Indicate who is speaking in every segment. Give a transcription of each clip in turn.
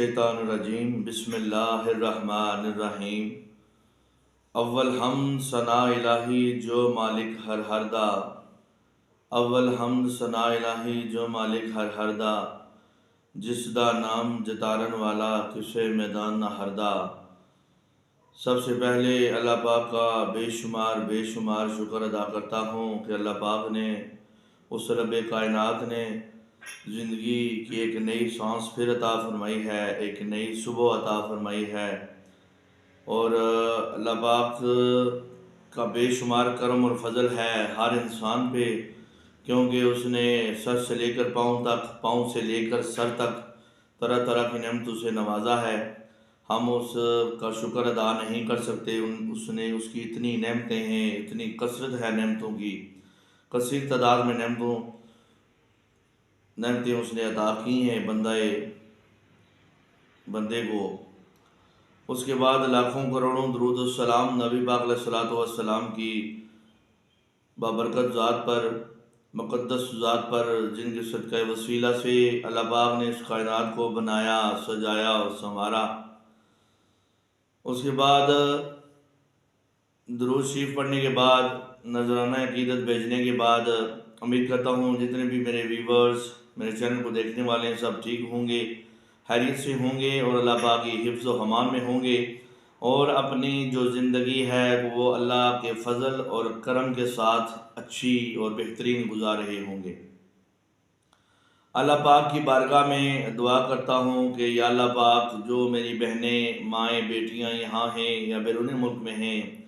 Speaker 1: शैतानुर्रजीम बिस्मिल्लाहिर्रहमानिर्रहीम। अव्वल हमद सना इलाही जो मालिक हर हरदा। अव्वल हमद सना इलाही जो मालिक हर हरदा। जिसदा नाम जतारन वाला किसे मैदान न हरदा। सबसे पहले अल्लाह पाक का बेशुमार शुक्र अदा करता हूँ कि अल्लाह पाक ने, उस रब कायनात ने ज़िंदगी की एक नई सांस फिर अता फरमाई है, एक नई सुबह अता फरमाई है। और अल्लाह पाक का बेशुमार करम और फजल है हर इंसान पे, क्योंकि उसने सर से लेकर पाँव तक, पाँव से लेकर सर तक तरह तरह की नेमतों से नवाजा है। हम उसका शुक्र अदा नहीं कर सकते। उसने उसकी इतनी नेमतें हैं, इतनी कसरत है नेमतों की, कसीर तादाद में नेमतें उसने अता की हैं बंदे को। उसके बाद लाखों करोड़ों दरूद और सलाम नबी पाक अलैहिस्सलातु वस्सलाम की बाबरकत ज़ात पर, मुक़द्दस ज़ात पर, जिनके सदक़े वसीला से अल्लाह पाक ने इस कायनात को बनाया, सजाया और संवारा। उसके बाद दुरूद शरीफ पढ़ने के बाद, नजराना अकीदत भेजने के बाद, उम्मीद करता हूँ जितने भी मेरे व्यूवर्स मेरे चैनल को देखने वाले हैं सब ठीक होंगे, खैरियत से होंगे और अल्लाह पाक की हिफ्ज़ व हमान में होंगे और अपनी जो ज़िंदगी है वो अल्लाह के फ़ज़ल और करम के साथ अच्छी और बेहतरीन गुजार रहे होंगे। अल्लाह पाक की बारगाह में दुआ करता हूँ कि या अल्लाह पाक, जो मेरी बहनें, माएँ, बेटियाँ यहाँ हैं या बैरून मुल्क में हैं,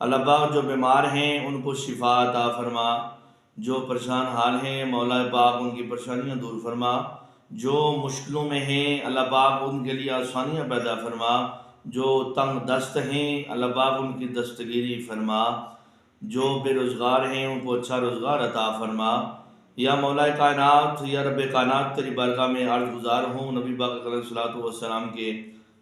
Speaker 1: अल्लाह पाक जो बीमार हैं उनको शिफा अता फरमा, जो परेशान हाल हैं मौला पाक उनकी परेशानियाँ दूर फरमा, जो मुश्किलों में हैं अल्लाह पाक उनके लिए आसानियाँ पैदा फरमा, जो तंग दस्त हैं अल्लाह पाक उनकी दस्तगीरी फरमा, जो बेरोज़गार हैं उनको अच्छा रोज़गार अता फरमा। या मौला कायनात, या रब कायनात, तेरी बारगाह में अर्ज़ गुज़ार हूँ नबी पाक अलैहिस्सलातु वस्सलाम के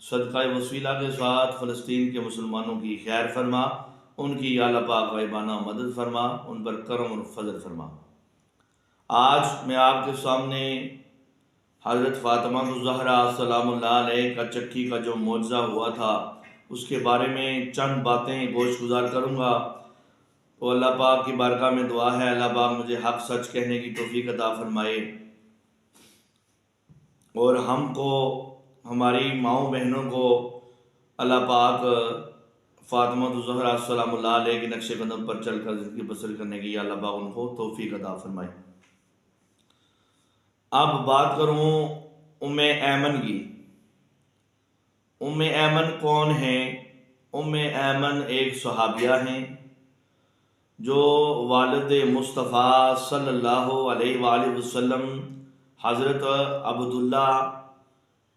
Speaker 1: सदक़ा वसीला के साथ फ़लस्तीन के मुसलमानों की खैर फरमा, उनकी या अल्लाह पाक गायबाना मदद फरमा, उन पर करम और फजल फरमा। आज मैं आपके सामने हज़रत फ़ातिमा ज़हरा सलामुल्लाह अलैहा का चक्की का जो मौजज़ा हुआ था उसके बारे में चंद बातें गोश गुजार करूँगा। तो अल्लाह पाक की बारगाह में दुआ है अल्लाह पाक मुझे हक़ सच कहने की तौफ़ीक अता फरमाए और हमको, हमारी माओ बहनों को अल्लाह पाक फ़ातिमा ज़हरा सलामुल्लाह अलैहा के नक्शे कदम पर चल कर ज़िंदगी बसर करने की अल्लाह पाक उनको तौफ़ीक अता फरमाए। अब बात करूँ उम्मे ऐमन की। उम्मे ऐमन कौन है? उम्मे ऐमन एक सहाबिया हैं जो वालिद मुस्तफ़ा सल्लल्लाहु अलैहि वसल्लम हज़रत अब्दुल्ला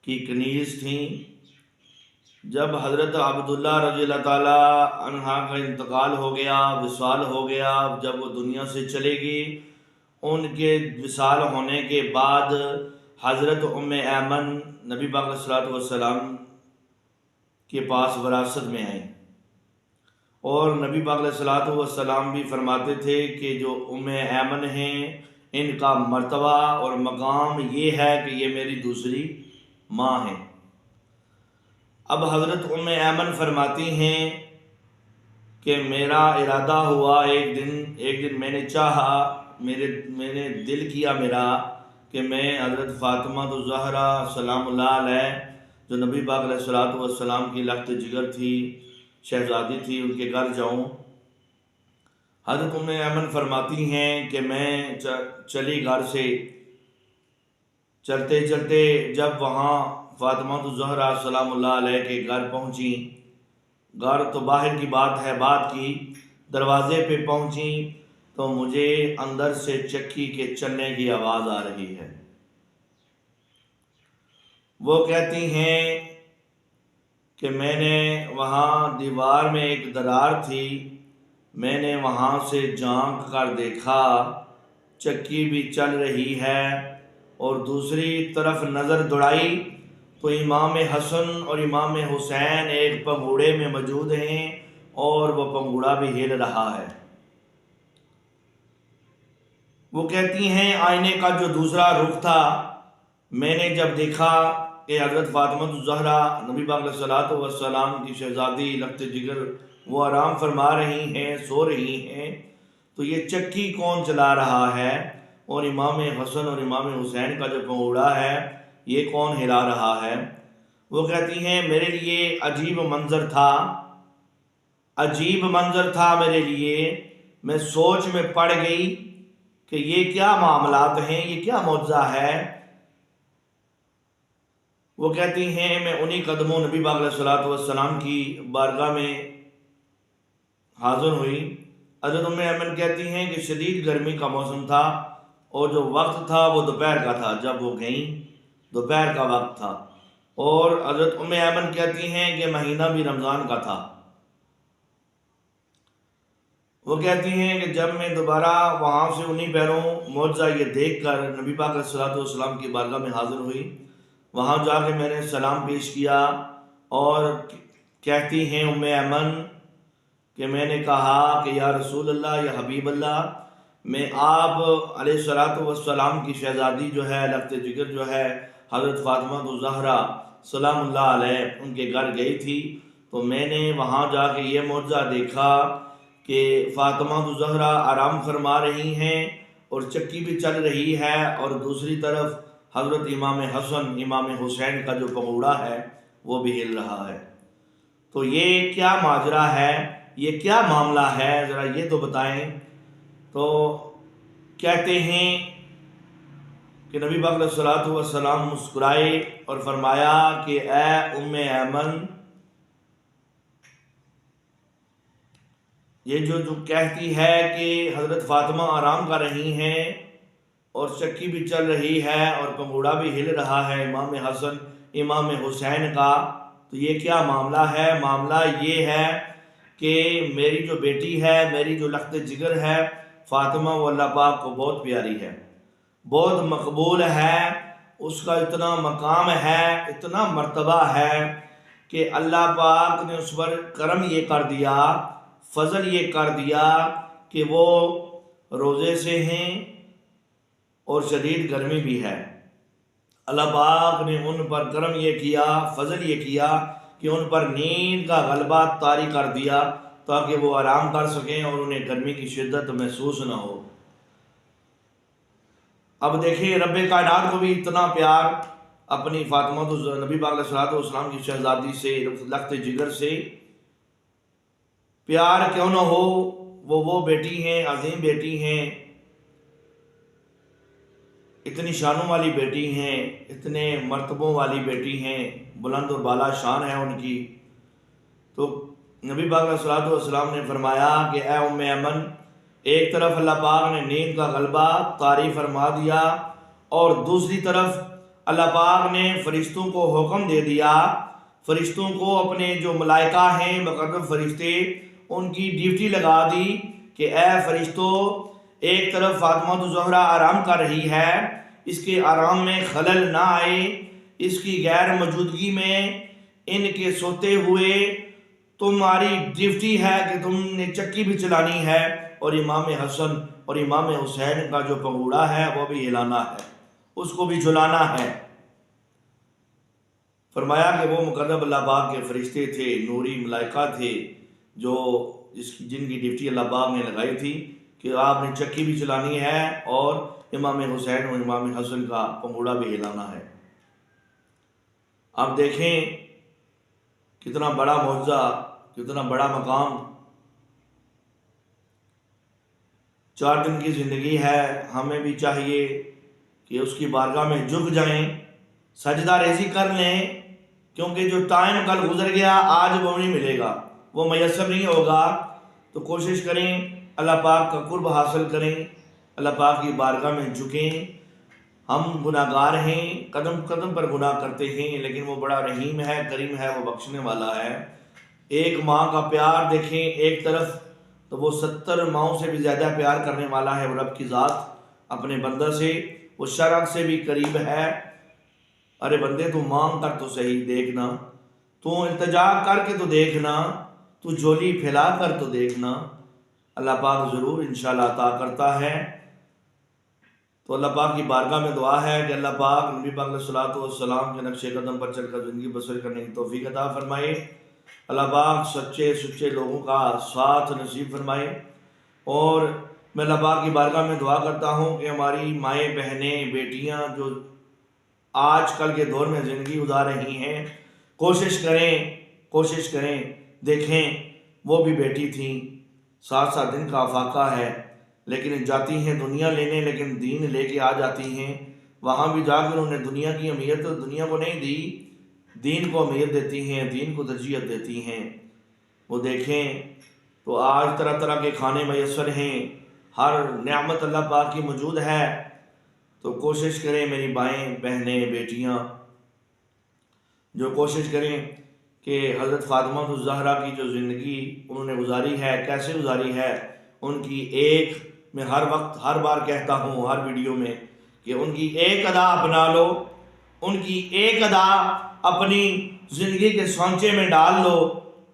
Speaker 1: की कनीज़ थी। जब हज़रत अब्दुल्ला रज़ियल्लाहु ताला अन्हा का इंतकाल हो गया, विसाल हो गया, जब वो दुनिया से चलेगी, उनके विसाल होने के बाद हज़रत उम्मे ऐमन नबी पाक अलैहिस्सलातु वस्सलाम के पास विरासत में आई और नबी पाक अलैहिस्सलातु वस्सलाम भी फरमाते थे कि जो उम्मे ऐमन हैं इनका मर्तबा और मकाम ये है कि ये मेरी दूसरी माँ हैं। अब हज़रत उम्मे ऐमन फरमाती हैं कि मेरा इरादा हुआ एक दिन मैंने चाहा, मैंने दिल किया मेरा कि मैं हज़रत फ़ातिमा ज़हरा सलामुल्लाह अलैहा, जो नबी पाक अलैहिस्सलातु वस्सलाम की लख्त जिगर थी, शहज़ादी थी, उनके घर जाऊँ। हज़रत उम्मे ऐमन फरमाती हैं कि मैं चली घर से, चलते चलते जब वहाँ फ़ातिमा ज़हरा सलामुल्लाह अलैहा के घर पहुँची, घर तो बाहर की बात है, बात की दरवाज़े पे पहुँची तो मुझे अंदर से चक्की के चलने की आवाज़ आ रही है। वो कहती हैं कि मैंने वहाँ दीवार में एक दरार थी, मैंने वहाँ से झांक कर देखा, चक्की भी चल रही है और दूसरी तरफ नज़र दौड़ाई तो इमाम हसन और इमाम हुसैन एक पंगूड़े में मौजूद हैं और वह पंगूड़ा भी हिल रहा है। वो कहती हैं आईने का जो दूसरा रुख था, मैंने जब देखा कि हज़रत फ़ातिमा ज़हरा नबी पाक अलैहिस्सलातु वस्सलाम की शहज़ादी लख्त जिगर वो आराम फरमा रही हैं, सो रही हैं, तो ये चक्की कौन चला रहा है और इमाम हसन और इमाम हुसैन का जो पंगूड़ा है ये कौन हिला रहा है। वो कहती हैं मेरे लिए अजीब मंज़र था, अजीब मंज़र था मेरे लिए, मैं सोच में पड़ गई कि ये क्या मामलात हैं, ये क्या मौज़ा है। वो कहती हैं मैं उन्हीं कदमों नबी पाक अलैहिस्सलातु वस्सलाम की बारगाह में हाज़िर हुई। हज़रत उम्मे ऐमन कहती हैं कि शदीद गर्मी का मौसम था और जो वक्त था वो दोपहर का था, जब वो गई दोपहर का वक्त था। और हज़रत उम्मे ऐमन कहती हैं कि महीना भी रमज़ान का था। वो कहती हैं कि जब मैं दोबारा वहाँ से उन्हीं पैरों मौज़ा ये देख कर नबी पाक अलैहिस्सलातु वस्सलाम की बारगाह में हाज़िर हुई, वहाँ जाके मैंने सलाम पेश किया और कहती हैं उम्मे ऐमन कि मैंने कहा कि या रसूल अल्लाह, या हबीब अल्लाह, मैं आप अलैहिस्सलातु वस्सलाम की शहज़ादी जो है लख्त जिगर जो है हज़रत फ़ातिमा ज़हरा सलामुल्लाह अलैह उनके घर गई थी, तो मैंने वहाँ जाके ये मौज़ा देखा कि फ़ातिमा ज़हरा आराम फरमा रही हैं और चक्की भी चल रही है और दूसरी तरफ हज़रत इमाम हसन इमाम हुसैन का जो पंगूड़ा है वो भी हिल रहा है। तो ये क्या माजरा है, ये क्या मामला है, ज़रा ये तो बताएं। तो कहते हैं कि नबी पाक अलैहिस्सलातु वस्सलाम मुस्कुराए और फरमाया कि ए उम्मे ऐमन, ये जो कहती है कि हज़रत फ़ातिमा आराम कर रही हैं और चक्की भी चल रही है और पंगूड़ा भी हिल रहा है इमाम हसन इमाम हुसैन का, तो ये क्या मामला है। मामला ये है कि मेरी जो बेटी है, मेरी जो लख्त जिगर है फ़ातिमा, वो अल्लाह पाक को बहुत प्यारी है, बहुत मकबूल है, उसका इतना मकाम है, इतना मर्तबा है कि अल्लाह पाक ने उस पर करम ये कर दिया, फजल ये कर दिया कि वो रोज़े से हैं और शदीद गर्मी भी है। अल्लाह पाक ने उन पर करम ये किया, फजल ये किया कि उन पर नींद का गलबा तारी कर दिया ताकि वो आराम कर सकें और उन्हें गर्मी की शिद्दत महसूस ना हो। अब देखिए रब्बे कायनात को भी इतना प्यार अपनी फ़ातिमा नबी पाक अलैहिस्सलातु वस्सलाम की शहज़ादी से लख्त जिगर से प्यार क्यों ना हो। वो बेटी हैं, अजीम बेटी हैं, इतनी शानों वाली बेटी हैं, इतने मर्तबों वाली बेटी हैं, बुलंद और बाला शान है उनकी। तो नबी पाक अलैहिस्सलातु वस्सलाम ने फरमाया कि ए उम्मे ऐमन, एक तरफ अल्लाह पाक ने नींद का गलबा तारी फरमा दिया और दूसरी तरफ अल्लाह पाक ने फ़रिश्तों को हुक्म दे दिया, फ़रिश्तों को अपने जो मलाइका हैं मुक़र्रब फ़रिश्ते, उनकी ड्यूटी लगा दी कि ए फ़रिश्तों, एक तरफ फ़ातिमा ज़हरा आराम कर रही है, इसके आराम में खलल ना आए, इसकी गैर मौजूदगी में इनके सोते हुए तुम्हारी ड्यूटी है कि तुमने चक्की भी चलानी है और इमाम हसन और इमाम हुसैन का जो पंगूड़ा है वो भी हिलाना है, उसको भी झुलाना है। फरमाया कि वो मुकर्रब अल्लाह पाक के फरिश्ते थे, नूरी मलाइका थे, जो जिनकी ड्यूटी अल्लाह पाक ने लगाई थी कि आपने चक्की भी चलानी है और इमाम हुसैन और इमाम हसन का पंगूड़ा भी हिलाना है। आप देखें कितना बड़ा मौज़ा, कितना बड़ा मकाम। 4 दिन की ज़िंदगी है, हमें भी चाहिए कि उसकी बारगाह में झुक जाएं, सजदा रेज़ी कर लें, क्योंकि जो टाइम कल गुजर गया आज वो नहीं मिलेगा, वो मैसर नहीं होगा। तो कोशिश करें अल्लाह पाक का कुर्ब हासिल करें, अल्लाह पाक की बारगाह में झुकें। हम गुनाहगार हैं, कदम कदम पर गुनाह करते हैं, लेकिन वो बड़ा रहीम है, करीम है, वो बख्शने वाला है। एक माँ का प्यार देखें एक तरफ, तो वो 70 माओं से भी ज़्यादा प्यार करने वाला है वो रब की ज़ात अपने बंदा से, वो शरक से भी करीब है। अरे बंदे तू मांग कर तो सही देखना, तू इल्तिजा करके तो देखना, तू झोली फैला कर तो देखना, अल्लाह पाक ज़रूर इंशाअल्लाह अता करता है। तो अल्लाह पाक की बारगाह में दुआ है कि अल्लाह पाक नबी पाक अलैहिस्सलातु वस्सलाम के नक्शे कदम पर चलकर ज़िंदगी बसर करने की तौफीक अता फरमाए। अल्लाह पाक सच्चे सुच्चे लोगों का साथ नसीब फरमाए। और मैं अल्लाह पाक की बारगाह में दुआ करता हूँ कि हमारी माएँ बहनें बेटियाँ जो आज कल के दौर में ज़िंदगी गुजार रही हैं, कोशिश करें, देखें वो भी बेटी थी, 7-7 दिन का फाका है, लेकिन जाती हैं दुनिया लेने, लेकिन दीन लेके आ जाती हैं। वहाँ भी जाकर उन्होंने दुनिया की अहमियत दुनिया को नहीं दी, दीन को अहमियत देती हैं, दीन को तरजीहत देती हैं। वो देखें तो आज तरह तरह के खाने मैसर हैं, हर नेमत अल्लाह पाक की मौजूद है। तो कोशिश करें मेरी बाएँ बहनें बेटियाँ, जो कोशिश करें कि हज़रत फ़ातिमा ज़हरा की जो ज़िंदगी उन्होंने गुजारी है, कैसे गुजारी है, उनकी एक मैं हर वक्त हर बार कहता हूँ हर वीडियो में कि उनकी एक अदा अपना लो, उनकी एक अदा अपनी ज़िंदगी के सांचे में डाल लो,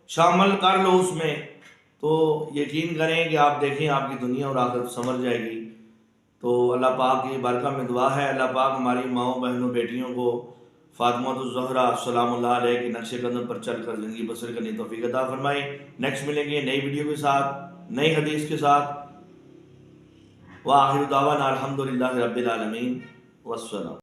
Speaker 1: शामिल कर लो उसमें, तो यकीन करें कि आप देखें आपकी दुनिया और आखिरत समझ जाएगी। तो अल्लाह पाक की बरकत में दुआ है, अल्लाह पाक हमारी माओ बहनों बेटियों को फ़ातिमा ज़हरा सलामुल्लाह अलैहा के नक्शे कदम पर चलकर ज़िंदगी बसर करने की तौफीक अता फरमाए। नेक्स्ट मिलेंगे नई वीडियो के साथ, नई हदीस के साथ। व आखिर दावाना अल्हम्दुलिल्लाहि रब्बिल आलमीन वस्सलाम।